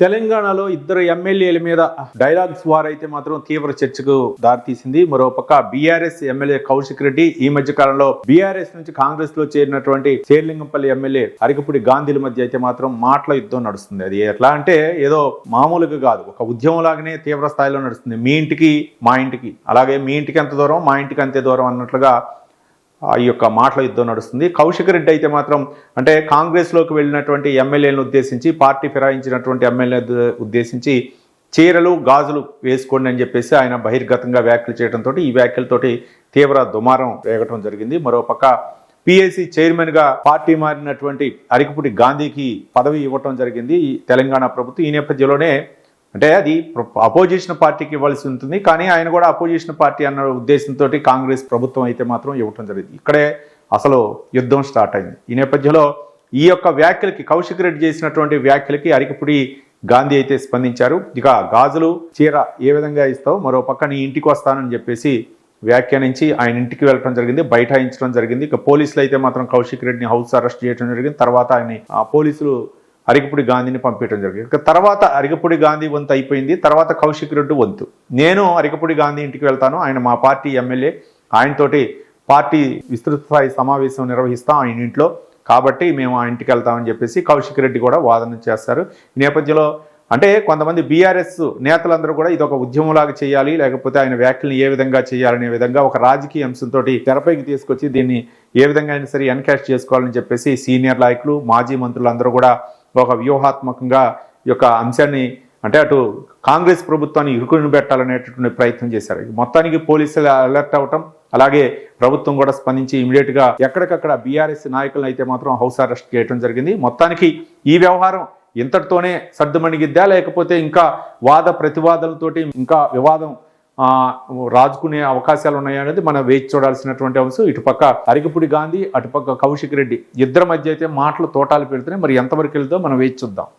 తెలంగాణలో ఇద్దరు ఎమ్మెల్యేల మీద డైలాగ్స్ వార్ అయితే మాత్రం తీవ్ర చర్చకు దారితీసింది. మరోపక్క బీఆర్ఎస్ ఎమ్మెల్యే కౌశిక్ రెడ్డి ఈ మధ్య కాలంలో బీఆర్ఎస్ నుంచి కాంగ్రెస్ లో చేరినటువంటి శేర్లింగంపల్లి ఎమ్మెల్యే అరికపూడి గాంధీల మధ్య అయితే మాత్రం మాటల యుద్ధం నడుస్తుంది. అది ఎట్లా అంటే ఏదో మామూలుగా కాదు, ఒక ఉద్యమం లాగానే తీవ్ర స్థాయిలో నడుస్తుంది. మీ ఇంటికి మా ఇంటికి, అలాగే మీ ఇంటికి ఎంత దూరం మా ఇంటికి అంతే దూరం అన్నట్లుగా ఈ యొక్క మాటల యుద్ధం నడుస్తుంది. కౌశిక్ రెడ్డి అయితే మాత్రం అంటే కాంగ్రెస్లోకి వెళ్ళినటువంటి ఎమ్మెల్యేలను ఉద్దేశించి, పార్టీ ఫిరాయించినటువంటి ఎమ్మెల్యే ఉద్దేశించి చీరలు గాజులు వేసుకోండి అని చెప్పేసి ఆయన బహిర్గతంగా వ్యాఖ్యలు చేయడంతో ఈ వ్యాఖ్యలతోటి తీవ్ర దుమారం రేగటం జరిగింది. మరోపక్క పిఎస్సి చైర్మన్గా పార్టీ మారినటువంటి అరికపూడి గాంధీకి పదవి ఇవ్వటం జరిగింది ఈ తెలంగాణ ప్రభుత్వం. ఈ నేపథ్యంలోనే అంటే అది అపోజిషన్ పార్టీకి ఇవ్వాల్సి ఉంటుంది, కానీ ఆయన కూడా అపోజిషన్ పార్టీ అన్న ఉద్దేశంతో కాంగ్రెస్ ప్రభుత్వం అయితే మాత్రం ఇవ్వటం జరిగింది. ఇక్కడే అసలు యుద్ధం స్టార్ట్ అయింది. ఈ నేపథ్యంలో ఈ యొక్క వ్యాఖ్యలకి, కౌశిక్ రెడ్డి చేసినటువంటి వ్యాఖ్యలకి అరికపూడి గాంధీ అయితే స్పందించారు. ఇక గాజులు చీర ఏ విధంగా ఇస్తావు, మరో పక్క నీ ఇంటికి వస్తానని చెప్పేసి వ్యాఖ్యానించి ఆయన ఇంటికి వెళ్ళడం జరిగింది, బైఠాయించడం జరిగింది. ఇక పోలీసులు అయితే మాత్రం కౌశిక్ రెడ్డిని హౌస్ అరెస్ట్ చేయడం జరిగింది. తర్వాత ఆయన పోలీసులు అరికపూడి గాంధీని పంపించడం జరిగింది. ఇక తర్వాత అరికపూడి గాంధీ వంతు అయిపోయింది. తర్వాత కౌశిక్ రెడ్డి వంతు. నేను అరికపూడి గాంధీ ఇంటికి వెళ్తాను, ఆయన మా పార్టీ ఎమ్మెల్యే, ఆయనతోటి పార్టీ విస్తృత స్థాయి సమావేశం నిర్వహిస్తాం ఆయన ఇంట్లో, కాబట్టి మేము ఆ ఇంటికి వెళ్తామని చెప్పేసి కౌశిక్ రెడ్డి కూడా వాదన చేస్తారు. ఈ నేపథ్యంలో అంటే కొంతమంది బీఆర్ఎస్ నేతలందరూ కూడా ఇది ఒక ఉద్యమంలాగా చేయాలి, లేకపోతే ఆయన వ్యాఖ్యలను ఏ విధంగా చేయాలనే విధంగా ఒక రాజకీయ అంశంతో తెరపైకి తీసుకొచ్చి దీన్ని ఏ విధంగా అయినా సరే ఎన్కాష్ చేసుకోవాలని చెప్పేసి సీనియర్ నాయకులు, మాజీ మంత్రులందరూ కూడా ఒక వ్యూహాత్మకంగా ఈ యొక్క అంశాన్ని అంటే అటు కాంగ్రెస్ ప్రభుత్వాన్ని ఇరుకుని పెట్టాలనేటటువంటి ప్రయత్నం చేశారు. మొత్తానికి పోలీసులు అలర్ట్ అవటం, అలాగే ప్రభుత్వం కూడా స్పందించి ఇమీడియట్గా ఎక్కడికక్కడ బీఆర్ఎస్ నాయకులను అయితే మాత్రం హౌస్ అరెస్ట్ చేయడం జరిగింది. మొత్తానికి ఈ వ్యవహారం ఇంతటితోనే సర్దుమణిగిద్దా, లేకపోతే ఇంకా వాద ప్రతివాదాలతోటి ఇంకా వివాదం రాజుకునే అవకాశాలు ఉన్నాయనేది మనం వేచి చూడాల్సినటువంటి అంశం. ఇటుపక్క అరికపూడి గాంధీ, అటుపక్క కౌశిక్ రెడ్డి ఇద్దరి మధ్య అయితే మాటలు తోటాలు పెడుతున్నాయి. మరి ఎంతవరకు వెళ్తుందో మనం వేచి చూద్దాం.